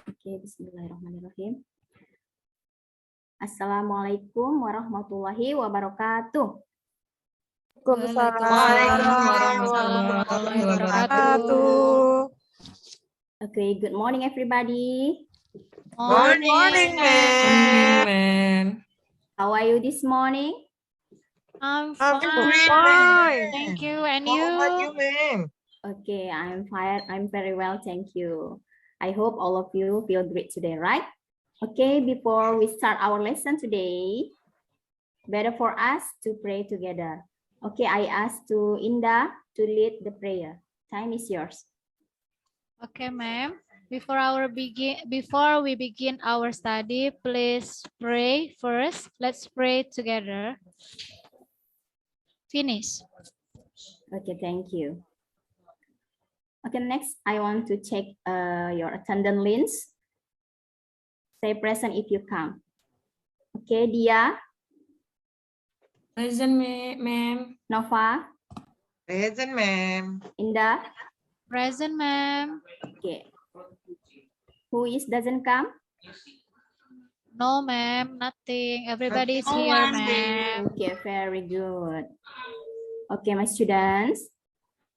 Oke, bismillahirrahmanirrahim. Assalamualaikum warahmatullahi wabarakatuh. Waalaikumsalam warahmatullahi wabarakatuh. Okay, good morning everybody. Morning, ma'am. How are you this morning? I'm I'm fine. fine. Thank you. And How about you? you, ma'am? Okay, I'm fine. I'm very well, thank you. I hope all of you feel great today, right? Okay, before we start our lesson today, better for us to pray together. Okay, I ask to Indah to lead the prayer. Time is yours. Okay, ma'am. Before we begin our study, please pray first. Let's pray together. Finish. Okay, thank you. Okay, next, I want to check your attendance list. Say present if you come. Okay, Dia, Present, ma'am. Nova, Present, ma'am. Indah. Present, ma'am. Okay. Who is doesn't come? No, ma'am. Nothing. Everybody is No here, one, ma'am. Okay, very good. Okay, my students,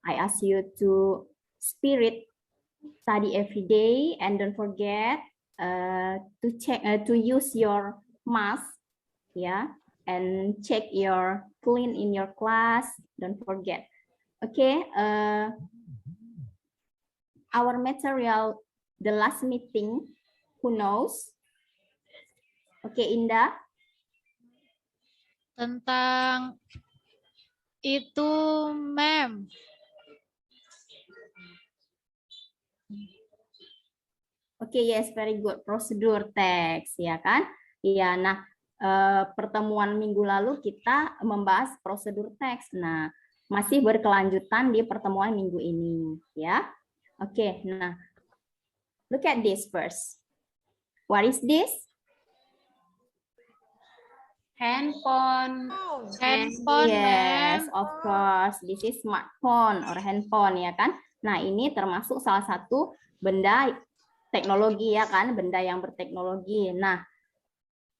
I ask you to study every day, and don't forget to use your mask, yeah, and check your clean in your class. Don't forget. Okay, our material, the last meeting, who knows? Okay, Indah. Tentang itu, ma'am. Oke, yes, very good. Prosedur teks, ya kan? Iya, nah pertemuan minggu lalu kita membahas prosedur teks. Nah, masih berkelanjutan di pertemuan minggu ini, ya. Oke, nah, look at this first. What is this? Handphone. Handphone, Yes, ma'am. of course. This is smartphone or handphone, ya kan? Nah, ini termasuk salah satu benda teknologi, ya kan? Benda yang berteknologi. Nah,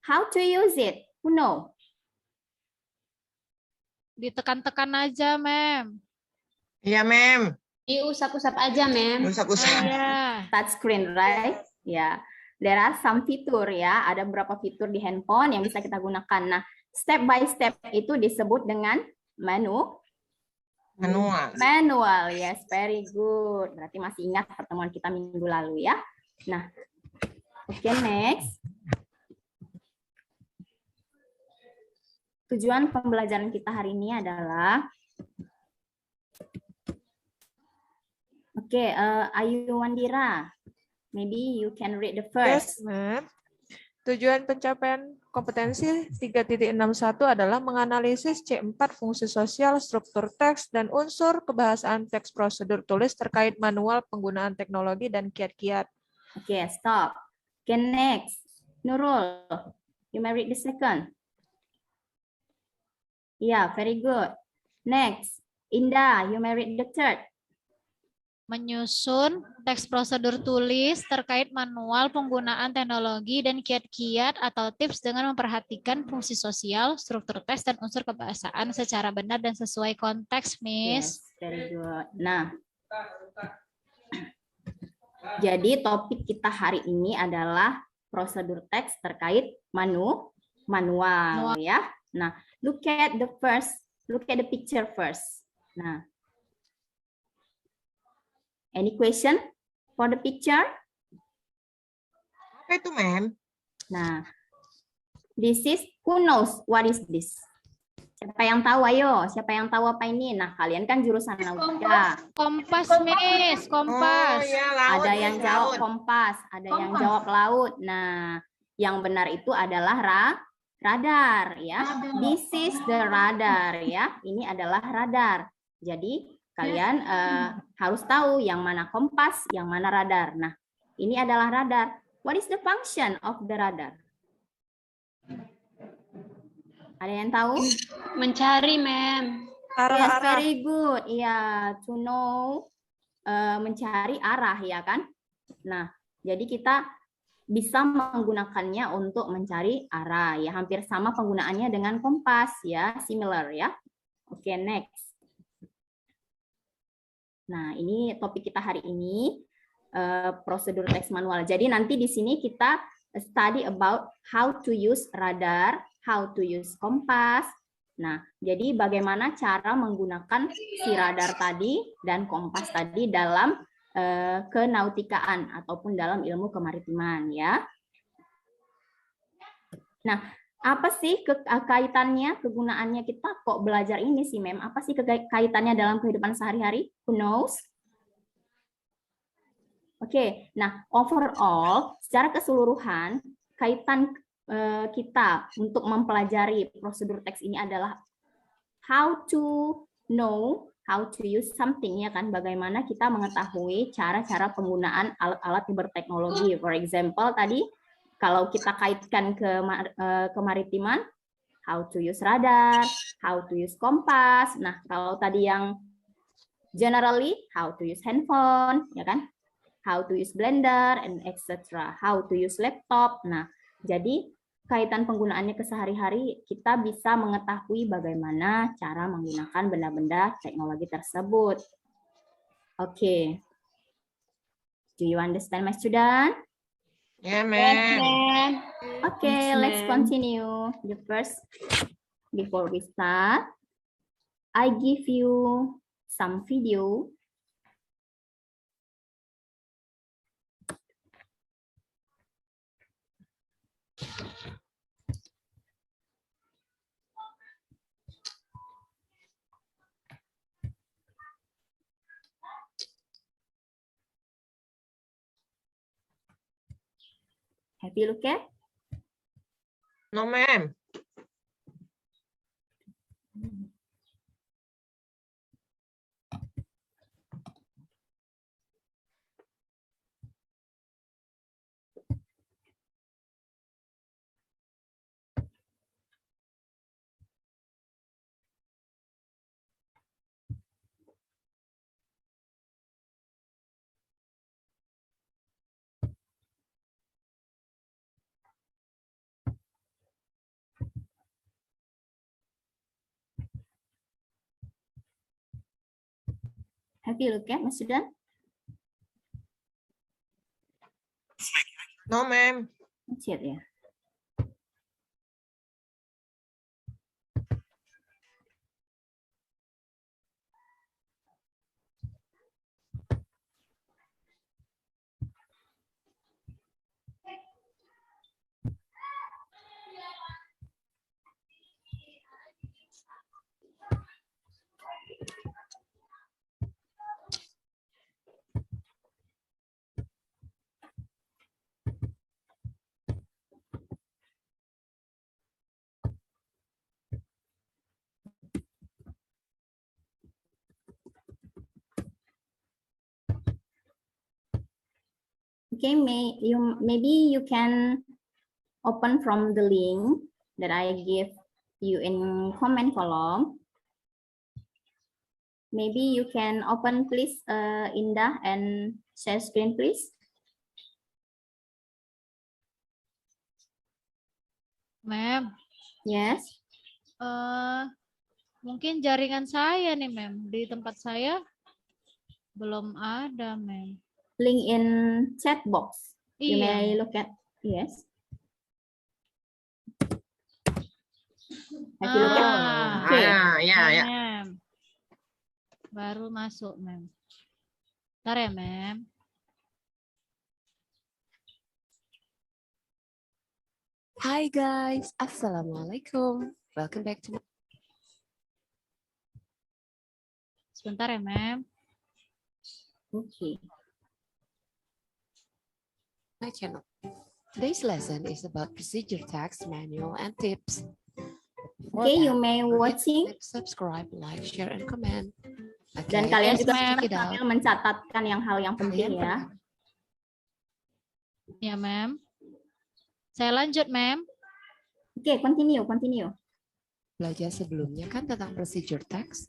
how to use it? Who know? Ditekan-tekan aja, ma'am. Iya, ma'am. Diusap-usap aja, ma'am. Usap-usap. Iya. Touch screen, right? Ya, there are some fitur ya. Ada beberapa fitur di handphone yang bisa kita gunakan. Nah, step by step itu disebut dengan Manual. manual. Yes, very good. Berarti masih ingat pertemuan kita minggu lalu ya. Nah, oke, next. Tujuan pembelajaran kita hari ini adalah Ayu Wandira, maybe you can read the Yes, first. ma'am. Tujuan pencapaian kompetensi 3.61 adalah menganalisis C4 fungsi sosial, struktur teks, dan unsur kebahasaan teks prosedur tulis terkait manual penggunaan teknologi dan kiat-kiat. Oke, stop. Oke, next. Nurul, you may read the second. Yeah, very good. Next. Indah, you may read the third. Menyusun teks prosedur tulis terkait manual penggunaan teknologi dan kiat-kiat atau tips dengan memperhatikan fungsi sosial, struktur teks, dan unsur kebahasaan secara benar dan sesuai konteks, Miss. Yes, very good. Nah, jadi topik kita hari ini adalah prosedur teks terkait manual ya. Nah, look at the picture first. Nah, any question for the picture? Apa itu, ma'am? Nah, this is, who knows what is this? Siapa yang tahu? Ayo, siapa yang tahu apa ini? Nah, kalian kan jurusan nautika. Kompas, Miss. Kompas. Oh, ya, laut. Ada yang Miss, jawab laut. kompas, ada yang jawab laut. Nah, yang benar itu adalah radar ya. This is the radar ya. Ini adalah radar. Jadi kalian harus tahu yang mana kompas, yang mana radar. Nah, ini adalah radar. What is the function of the radar? Ada yang tahu? Mencari, ma'am. Yes, Arah-arah. very good. Iya, to know, mencari arah ya kan. Nah, jadi kita bisa menggunakannya untuk mencari arah ya, hampir sama penggunaannya dengan kompas ya, similar ya. Oke, next. Nah, ini topik kita hari ini, prosedur teks manual. Jadi nanti di sini kita study about how to use radar, how to use kompas. Nah, jadi bagaimana cara menggunakan si radar tadi dan kompas tadi dalam kenautikaan ataupun dalam ilmu kemaritiman ya. Nah, apa sih kaitannya, kegunaannya kita kok belajar ini sih, Mem? Apa sih kaitannya dalam kehidupan sehari-hari? Who knows? Oke, nah overall, secara keseluruhan, kaitan kita untuk mempelajari prosedur teks ini adalah how to know, how to use something, ya kan? Bagaimana kita mengetahui cara-cara penggunaan alat-alat berteknologi. For example, tadi kalau kita kaitkan ke kemaritiman, how to use radar, how to use kompas. Nah, kalau tadi yang generally, how to use handphone, ya kan? How to use blender, and etc. How to use laptop. Nah, jadi kaitan penggunaannya ke sehari-hari, kita bisa mengetahui bagaimana cara menggunakan benda-benda teknologi tersebut. Oke. Do you understand, my student? Yeah, ma'am. Okay, let's continue. The first, before we start, I give you some video. Have you looked at? No, ma'am. Have you looked at, my student? No, ma'am. Not yet, yeah. Okay, maybe you can open from the link that I give you in comment column. Maybe you can open, please, Indah, and share screen, please. Mem. Yes. Mungkin jaringan saya nih, Mem. Di tempat saya belum ada, Mem. Link in chat box. You Iya. may look at. Yes. Have you looked at? Okay. Ya. Mem. Baru masuk, Mem. Bentar ya, Mem. Hi guys, Assalamualaikum. Welcome back to Sebentar ya, Mem. Okay. my channel. Today's lesson is about procedure text, manual, and tips. For Okay, you that, may don't forget to watching. click subscribe, like, share, and comment. Dan Okay, kalian Yes, juga ma'am. bisa sambil mencatatkan hal yang penting kalian ya. pernah Ya, Mem. Saya lanjut, Mem. Oke, continue. belajar sebelumnya kan tentang procedure text?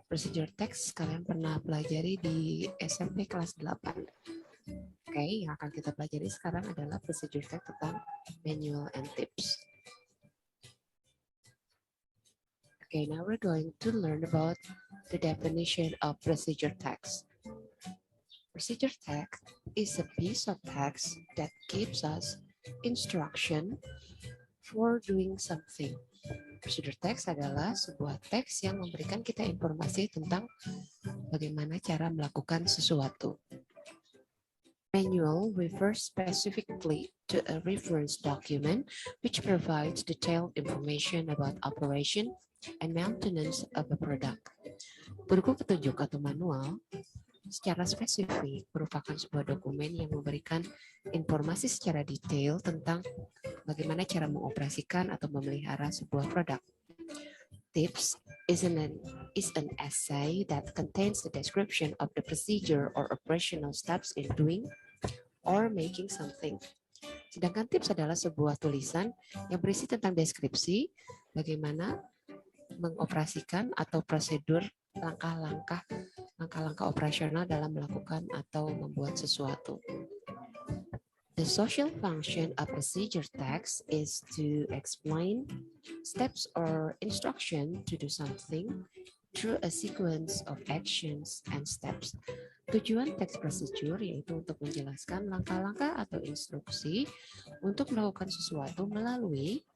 Procedure text kalian pernah pelajari di SMP kelas 8. Oke, yang akan kita pelajari sekarang adalah procedure text tentang manual and tips. Okay, now we're going to learn about the definition of procedure text. Procedure text is a piece of text that gives us instruction for doing something. Procedure text adalah sebuah teks yang memberikan kita informasi tentang bagaimana cara melakukan sesuatu. Manual refers specifically to a reference document which provides detailed information about operation and maintenance of a product. Buku petunjuk atau manual secara spesifik merupakan sebuah dokumen yang memberikan informasi secara detail tentang bagaimana cara mengoperasikan atau memelihara sebuah produk. Tips is an essay that contains the description of the procedure or operational steps in doing or making something. Sedangkan tips adalah sebuah tulisan yang berisi tentang deskripsi bagaimana mengoperasikan atau prosedur langkah-langkah operasional dalam melakukan atau membuat sesuatu. The social function of procedure text is to explain steps or instruction to do something through a sequence of actions and steps. Tujuan teks procedure yaitu untuk menjelaskan langkah-langkah atau instruksi untuk melakukan sesuatu melalui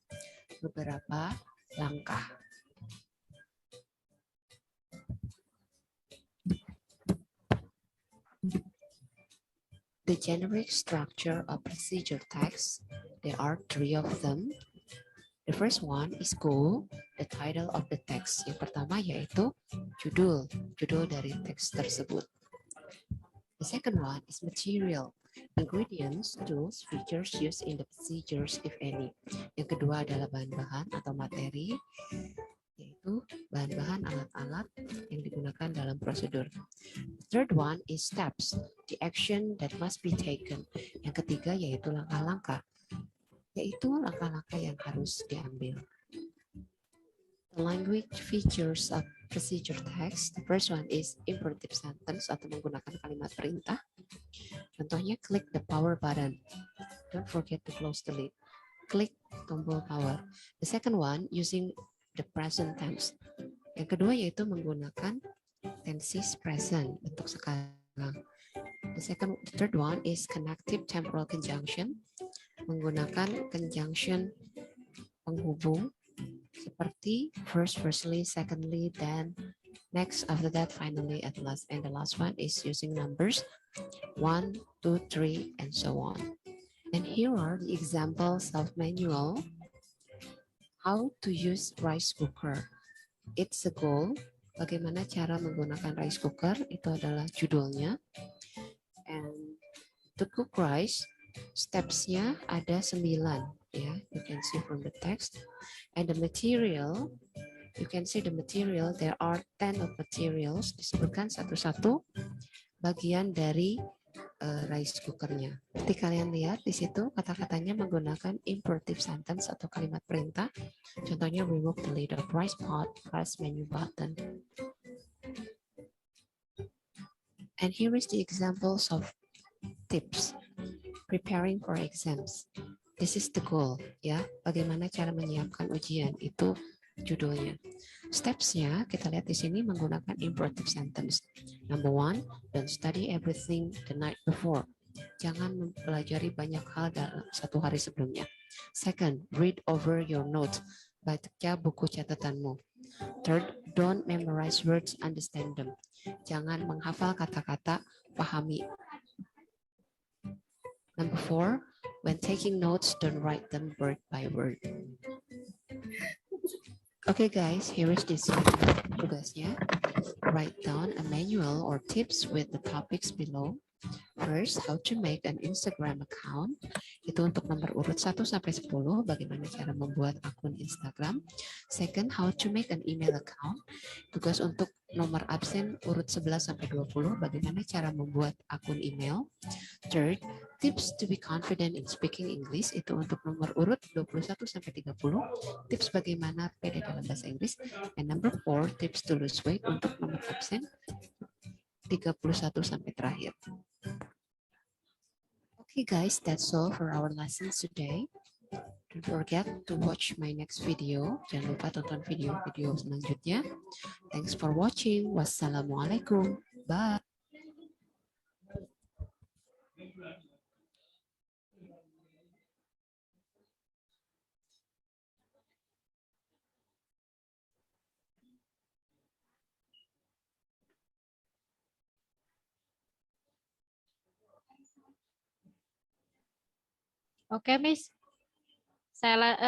beberapa langkah. The generic structure of procedure text, there are 3 of them. The first one is goal, the title of the text. Yang pertama yaitu judul dari teks tersebut. The second one is material, ingredients, tools, features used in the procedures, if any. Yang kedua adalah bahan-bahan atau materi, yaitu bahan-bahan alat-alat yang digunakan dalam prosedur. The third one is steps, the action that must be taken. Yang ketiga yaitu langkah-langkah, yaitu langkah-langkah yang harus diambil. The language features of procedure text. The first one is imperative sentence atau menggunakan kalimat perintah. Contohnya, click the power button. Don't forget to close the lid. Klik tombol power. The second one using the present tense. Yang kedua yaitu menggunakan tenses present, bentuk sekarang. The third one is connective temporal conjunction, menggunakan conjunction penghubung seperti first, firstly, secondly, then, next, after that, finally, at last. And the last one is using numbers 1, 2, 3, and so on. And here are the examples of manual. How to use rice cooker. It's a goal. Bagaimana cara menggunakan rice cooker, itu adalah judulnya. And to cook rice, steps-nya ada 9. Ya, you can see from the text. And the material, you can see the material, there are 10 of materials, disebutkan satu-satu bagian dari rice cookernya. Nanti kalian lihat di situ kata-katanya menggunakan imperative sentence atau kalimat perintah. Contohnya, remove the lid of rice pot, press menu button. And here is the examples of tips. Preparing for exams. This is the goal, ya. Bagaimana cara menyiapkan ujian, itu judulnya. Steps-nya kita lihat di sini menggunakan imperative sentence. Number 1, don't study everything the night before. Jangan mempelajari banyak hal dalam satu hari sebelumnya. Second, read over your notes. Baca buku catatanmu. Third, don't memorize words, understand them. Jangan menghafal kata-kata, pahami. Number 4, when taking notes, don't write them word by word. Okay guys, here is this tugasnya. Write down a manual or tips with the topics below. First, how to make an Instagram account. Itu untuk nomor urut 1 sampai 10, bagaimana cara membuat akun Instagram. Second, how to make an email account. Tugas untuk nomor absen urut 11 sampai 20, bagaimana cara membuat akun email. Third, tips to be confident in speaking English. Itu untuk nomor urut 21 sampai 30, tips bagaimana pede dalam bahasa Inggris. And number 4, tips to lose weight untuk nomor absen 31 sampai terakhir. Okay guys, that's all for our lessons today. Don't forget to watch my next video. Jangan lupa tonton video-video selanjutnya. Thanks for watching. Wassalamualaikum. Bye. Oke, Miss.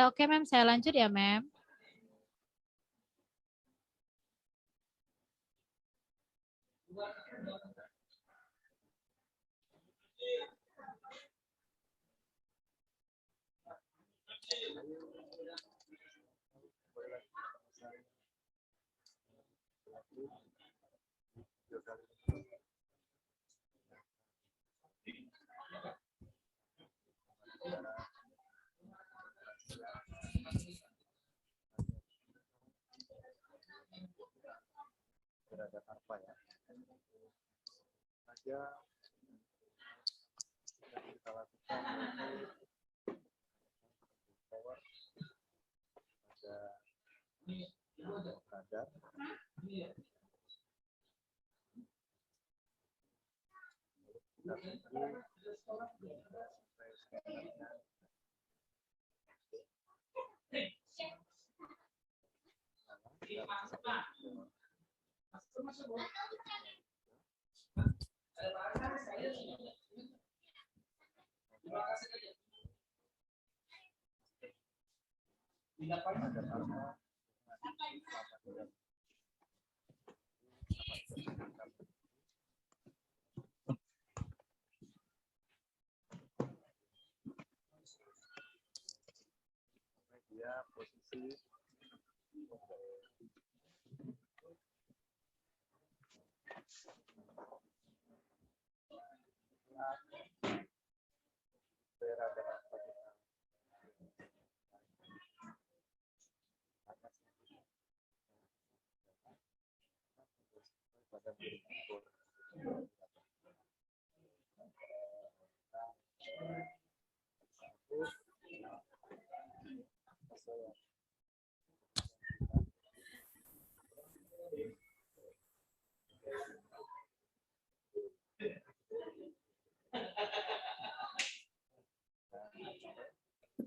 Oke, Mem, saya lanjut ya, Mem.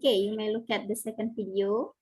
Okay, you may look at the second video.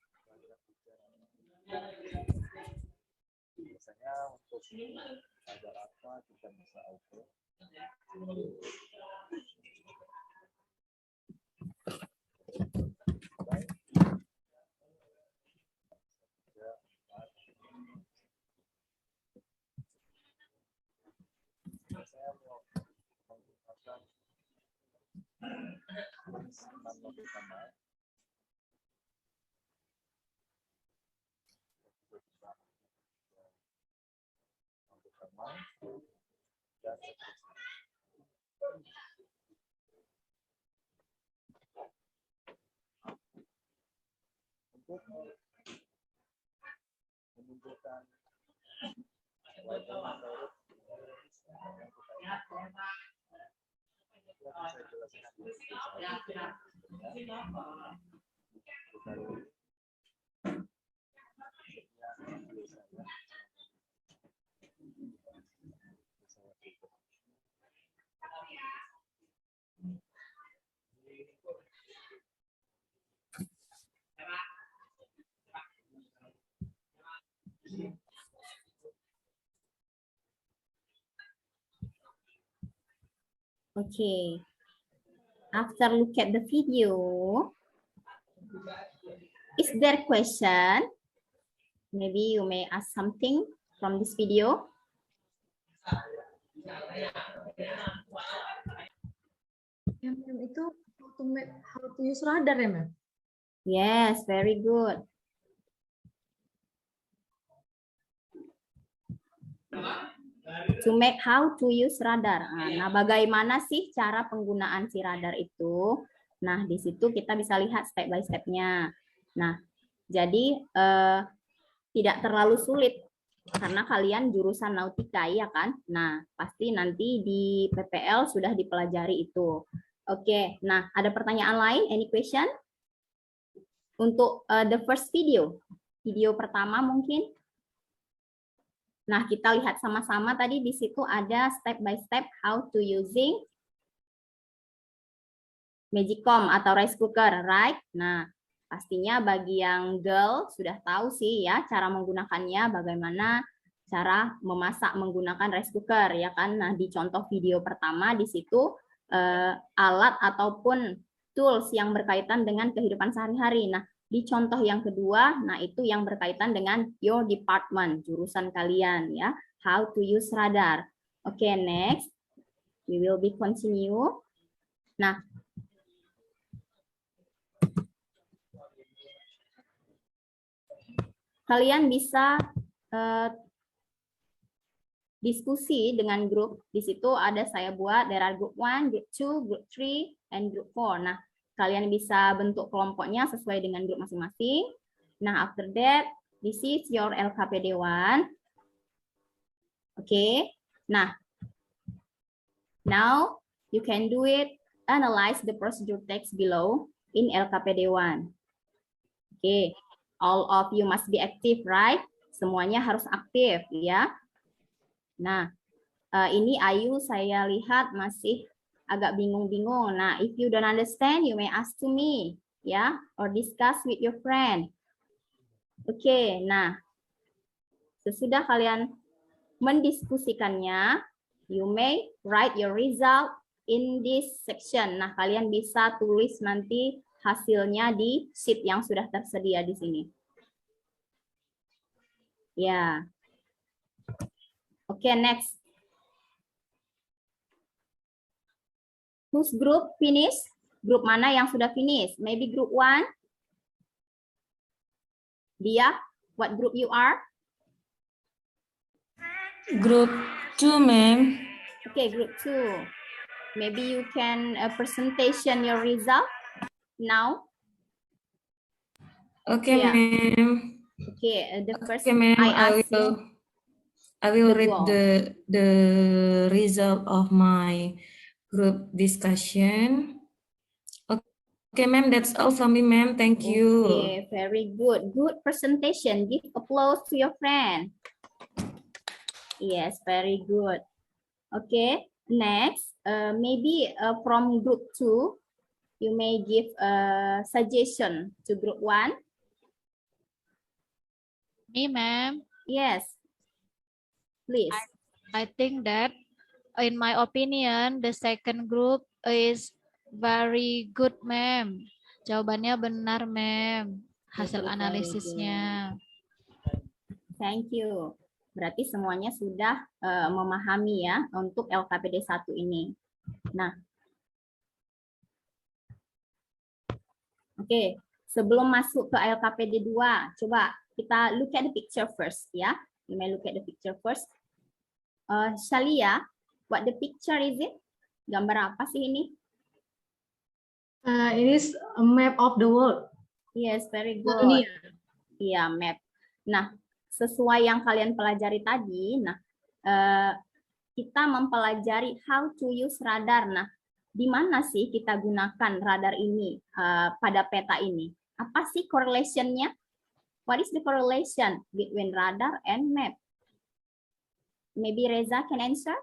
Okay. After look at the video, is there question? Maybe you may ask something from this video. Ya, Mem, itu how to use radar ya, Mem? Yes, very good. To make how to use radar. Nah, bagaimana sih cara penggunaan si radar itu? Nah, di situ kita bisa lihat step by step-nya. Nah, jadi tidak terlalu sulit karena kalian jurusan nautika, ya kan? Nah, pasti nanti di PPL sudah dipelajari itu. Oke, nah ada pertanyaan lain? Any question? Untuk the first video pertama mungkin. Nah, kita lihat sama-sama tadi di situ ada step by step how to using Magicom atau rice cooker, right? Nah, pastinya bagi yang girl sudah tahu sih ya cara menggunakannya, bagaimana cara memasak menggunakan rice cooker ya kan. Nah, di contoh video pertama di situ alat ataupun tools yang berkaitan dengan kehidupan sehari-hari. Nah, di contoh yang kedua, nah itu yang berkaitan dengan your department, jurusan kalian ya. How to use radar. Oke, next. We will be continue. Nah, kalian bisa diskusi dengan grup. Di situ ada saya buat, there are group 1, group 2, group 3, and group 4. Nah, kalian bisa bentuk kelompoknya sesuai dengan grup masing-masing. Nah, after that, this is your LKPD 1. Oke. Nah, now you can do it, analyze the procedure text below in LKPD 1. Oke. All of you must be active, right? Semuanya harus aktif, ya. Nah, ini Ayu saya lihat masih agak bingung-bingung. Nah, if you don't understand, you may ask to me, ya, or discuss with your friend. Oke, nah, sesudah kalian mendiskusikannya, you may write your result in this section. Nah, kalian bisa tulis nanti hasilnya di sheet yang sudah tersedia di sini. Ya. Oke, next. Whose group finish? Grup mana yang sudah finish? Maybe group 1. Dia, what group you are? Group 2, ma'am. Okay, group 2. Maybe you can presentation your result now. Okay, Yeah. ma'am. Okay, the first Okay, ma'am. I will read goal. the result of my group discussion. Okay, ma'am, that's all from me, ma'am. Thank you. Okay, very good. Good presentation. Give applause to your friend. Yes, very good. Okay, next, maybe from group 2, you may give a suggestion to group 1. Me, ma'am. Yes, please. I think that, in my opinion, the second group is very good, ma'am. Jawabannya benar, ma'am. Hasil analisisnya. Thank you. Berarti semuanya sudah memahami ya untuk LKPD 1 ini. Nah, oke. Sebelum masuk ke LKPD 2, coba kita look at the picture first ya. You may look at the picture first. Shalia, what the picture is it? Gambar apa sih ini? It is a map of the world. Yes, very good. Dunia. Iya, map. Nah, sesuai yang kalian pelajari tadi, nah kita mempelajari how to use radar. Nah, di mana sih kita gunakan radar ini pada peta ini? Apa sih correlation-nya? What is the correlation between radar and map? Maybe Reza can answer?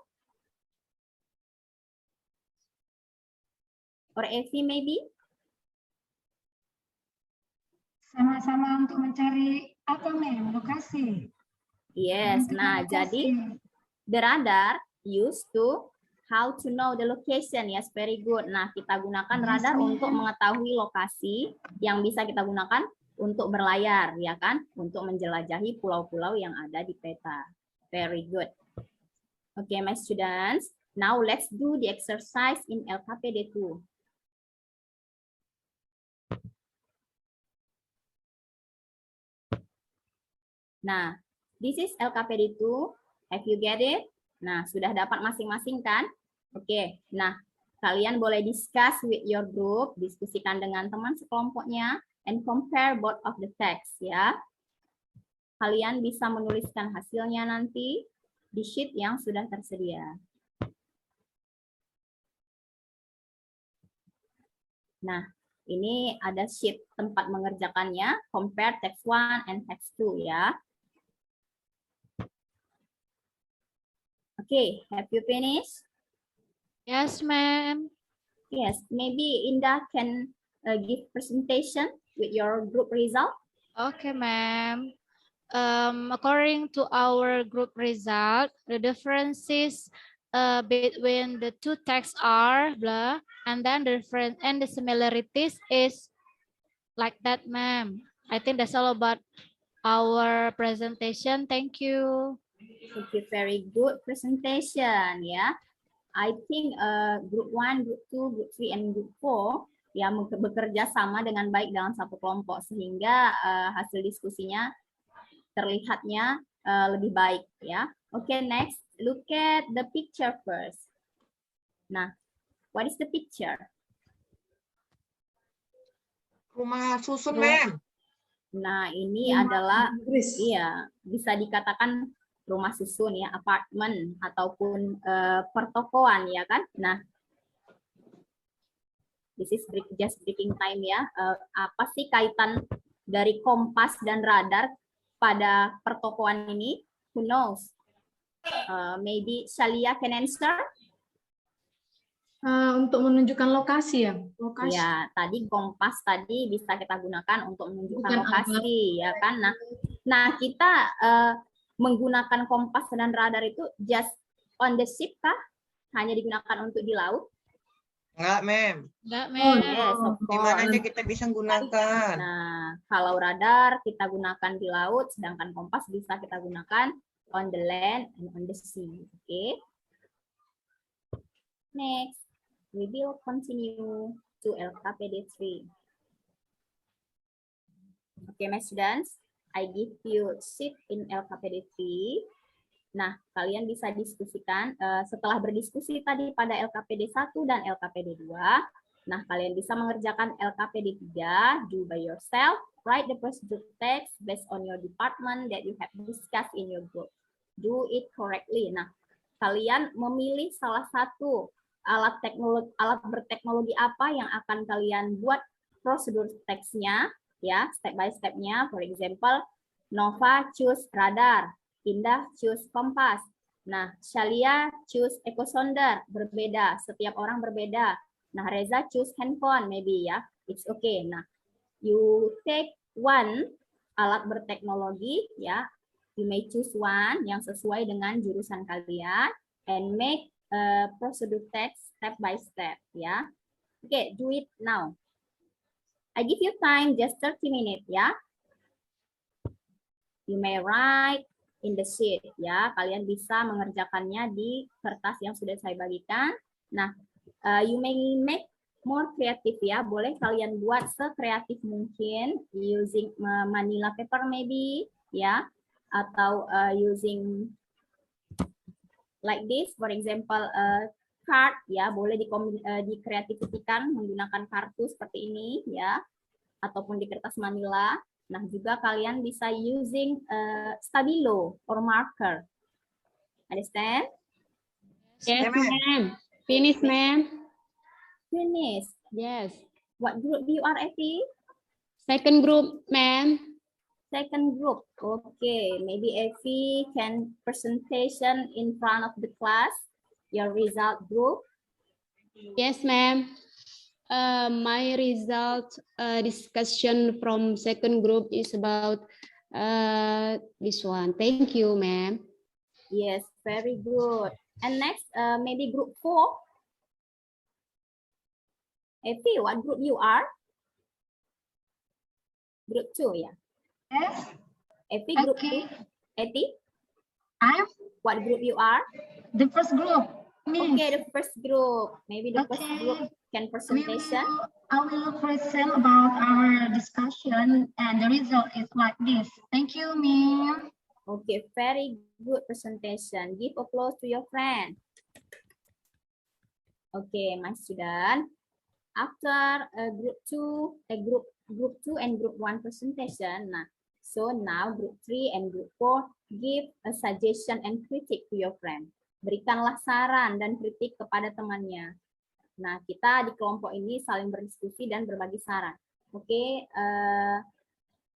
Or Evi maybe? Sama-sama untuk mencari apa, ma'am? Lokasi. Yes, nah jadi the radar used to how to know the location. Yes, very good. Nah, kita gunakan radar untuk mengetahui lokasi yang bisa kita gunakan untuk berlayar, ya kan? Untuk menjelajahi pulau-pulau yang ada di peta. Very good. Okay, my students. Now let's do the exercise in LKPD 2. Nah, this is LKPD 2. Have you get it? Nah, sudah dapat masing-masing kan? Oke, nah kalian boleh discuss with your group, diskusikan dengan teman sekelompoknya, and compare both of the text ya. Kalian bisa menuliskan hasilnya nanti di sheet yang sudah tersedia. Nah, ini ada sheet tempat mengerjakannya, compare text 1 and text 2 ya. Okay, have you finished? Yes, ma'am. Yes, maybe Indah can give presentation with your group result. Okay, ma'am. According to our group result, the differences between the two texts are blah, and then the difference and the similarities is like that, ma'am. I think that's all about our presentation. Thank you. Thank you, very good presentation ya. I think group 1, group 2, group 3, and group 4 ya bekerja sama dengan baik dalam satu kelompok sehingga hasil diskusinya terlihatnya lebih baik ya. Okay, next look at the picture first. Nah, what is the picture? Rumah susun, ma'am. Nah, ini adalah iya bisa dikatakan rumah susun ya, apartemen ataupun pertokoan ya kan. Nah, this is just breaking time ya. Apa sih kaitan dari kompas dan radar pada pertokoan ini? Who knows? Maybe Shalia can answer. Untuk menunjukkan lokasi ya. Lokasi. Ya, tadi kompas tadi bisa kita gunakan untuk menunjukkan Bukan lokasi ya kan. Nah kita menggunakan kompas dan radar itu just on the ship kah? Hanya digunakan untuk di laut? Enggak, ma'am. Enggak, ma'am. Yes, of Di mana course. aja kita bisa gunakan. Nah, kalau radar kita gunakan di laut, sedangkan kompas bisa kita gunakan on the land and on the sea. Okay. Next, we will continue to LKPD 3. Okay, my students, I give you sheet in LKPD 3. Nah, kalian bisa diskusikan setelah berdiskusi tadi pada LKPD 1 dan LKPD 2. Nah, kalian bisa mengerjakan LKPD 3, do by yourself, write the procedure text based on your department that you have discussed in your group. Do it correctly. Nah, kalian memilih salah satu alat berteknologi apa yang akan kalian buat prosedur teksnya, ya, step by step-nya. For example, Nova choose radar, Indah choose kompas. Nah, Shalia choose echo sounder, berbeda, setiap orang berbeda. Nah, Reza choose handphone, maybe ya, it's okay. Nah, you take one alat berteknologi, ya, you may choose one yang sesuai dengan jurusan kalian, and make procedure text step by step, ya. Okay, do it now. I give you time just 30 minutes, ya. You may write in the sheet, ya. Kalian bisa mengerjakannya di kertas yang sudah saya bagikan. Nah, you may make more creative ya. Boleh kalian buat sekreatif mungkin using manila paper maybe, ya. Atau using like this, for example, card ya, boleh dikreatifkan menggunakan kartu seperti ini ya, ataupun di kertas manila. Nah, juga kalian bisa using stabilo or marker. Understand? Yes, ma'am. Finish, ma'am. Finish. Yes. What group you are, Effie? Second group, ma'am. Second group. Okay, maybe Effie can presentation in front of the class, your result group. Yes, ma'am. My result discussion from second group is about this one. Thank you, ma'am. Yes, very good. And next, maybe group 4. Effie, what group you are? Group 2, yeah. Yes. Effie, group Okay. 2. Effie, I'm what group you are? the first group. Me. Okay, the first group. Maybe the first Okay. group can presentation. I will present about our discussion, and the result is like this. Thank you, ma'am. Okay, very good presentation. Give applause to your friend. Okay, my student. After group 2 and group 1 presentation. Nah, so now group 3 and group 4 give a suggestion and critique to your friend. Berikanlah saran dan kritik kepada temannya. Nah, kita di kelompok ini saling berdiskusi dan berbagi saran. Oke,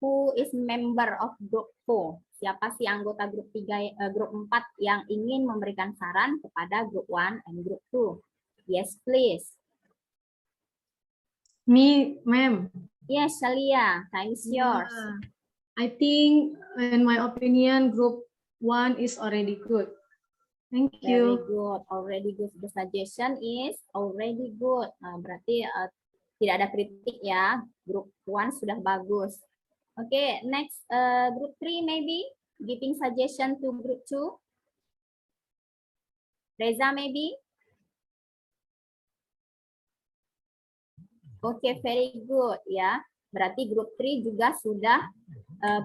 who is member of group 4? Siapa sih anggota grup 3, grup 4 yang ingin memberikan saran kepada grup 1 and group 2? Yes, please. Me, ma'am. Yes, Shalia, time is yours. I think, in my opinion, group 1 is already good. Thank Very you. good, already good. The suggestion is already good. Nah, berarti tidak ada kritik ya. Group 1 sudah bagus. Oke, next group 3 maybe giving suggestion to group 2. Reza maybe. Oke, very good ya. Berarti grup 3 juga sudah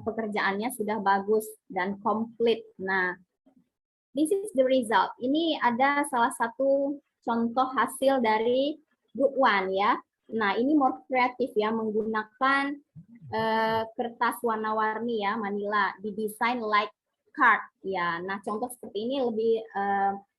pekerjaannya sudah bagus dan komplit. Nah, this is the result. Ini ada salah satu contoh hasil dari group 1 ya. Nah, ini more kreatif ya, menggunakan kertas warna-warni ya, manila, didesain like card ya. Nah, contoh seperti ini lebih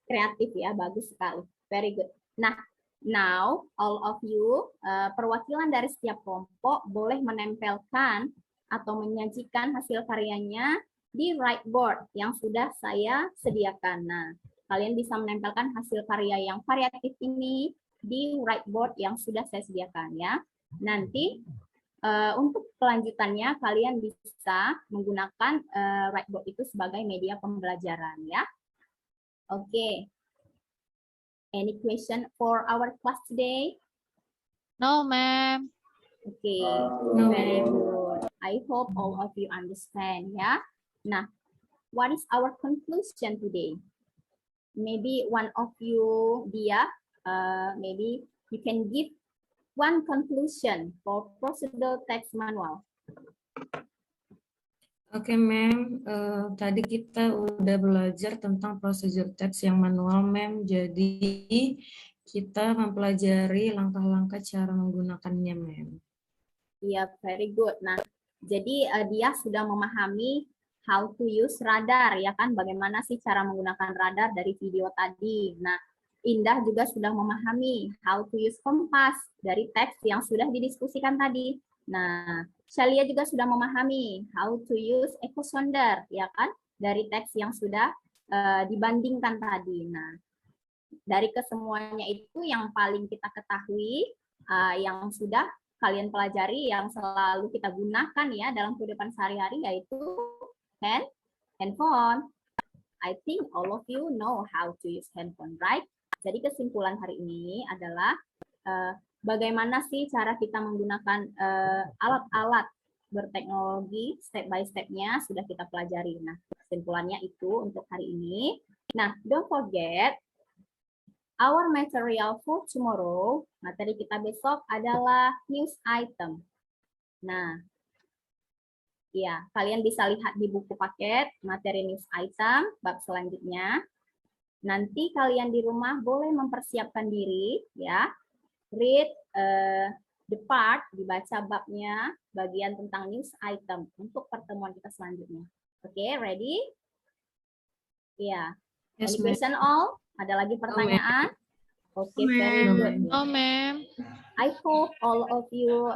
kreatif ya, bagus sekali. Very good. Nah, now all of you, perwakilan dari setiap kelompok boleh menempelkan atau menyajikan hasil karyanya di whiteboard yang sudah saya sediakan. Nah, kalian bisa menempelkan hasil karya yang variatif ini di whiteboard yang sudah saya sediakan ya. Nanti untuk kelanjutannya kalian bisa menggunakan whiteboard itu sebagai media pembelajaran ya. Oke. Any question for our class today? No, ma'am. Okay, very good. I hope all of you understand ya. Nah, what is our conclusion today? Maybe one of you, Dia, maybe you can give one conclusion for procedural text manual. Oke, ma'am. Tadi kita udah belajar tentang prosedur teks yang manual, ma'am. Jadi kita mempelajari langkah-langkah cara menggunakannya, ma'am. Iya, very good. Nah, jadi dia sudah memahami how to use radar, ya kan? Bagaimana sih cara menggunakan radar dari video tadi. Nah, Indah juga sudah memahami how to use kompas dari teks yang sudah didiskusikan tadi. Nah, Shalia juga sudah memahami how to use echo sounder, ya kan? Dari teks yang sudah dibandingkan tadi. Nah, dari kesemuanya itu yang paling kita ketahui, yang sudah kalian pelajari, yang selalu kita gunakan ya dalam kehidupan sehari-hari, yaitu handphone. I think all of you know how to use handphone, right? Jadi kesimpulan hari ini adalah bagaimana sih cara kita menggunakan alat-alat berteknologi step by step-nya sudah kita pelajari. Nah, kesimpulannya itu untuk hari ini. Nah, don't forget our material for tomorrow, materi kita besok adalah news item. Nah, ya, kalian bisa lihat di buku paket materi news item bab selanjutnya. Nanti kalian di rumah boleh mempersiapkan diri, ya. Read the part, dibaca babnya, bagian tentang news item untuk pertemuan kita selanjutnya. Oke, ready? Ya. Any question all? Ada lagi pertanyaan? Oke, very good. No, ma'am. I hope all of you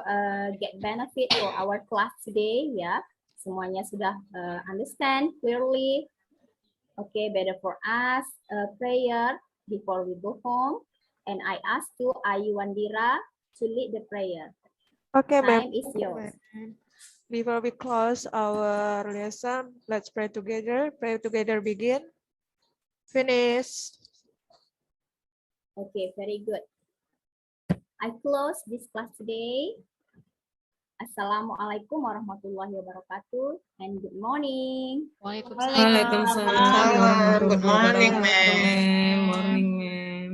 get benefit for our class today, ya. Semuanya sudah understand clearly. Okay, better for us prayer before we go home. And I ask to Ayu Wandira to lead the prayer. Okay, ma'am. Time is yours. Before we close our lesson, let's pray together. Pray together begin. Finish. Okay, very good. I close this class today. Assalamualaikum warahmatullahi wabarakatuh and good morning. Waalaikumsalam. Good morning, ma'am. Morning, ma'am.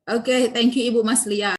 Okay, thank you Ibu Maslia.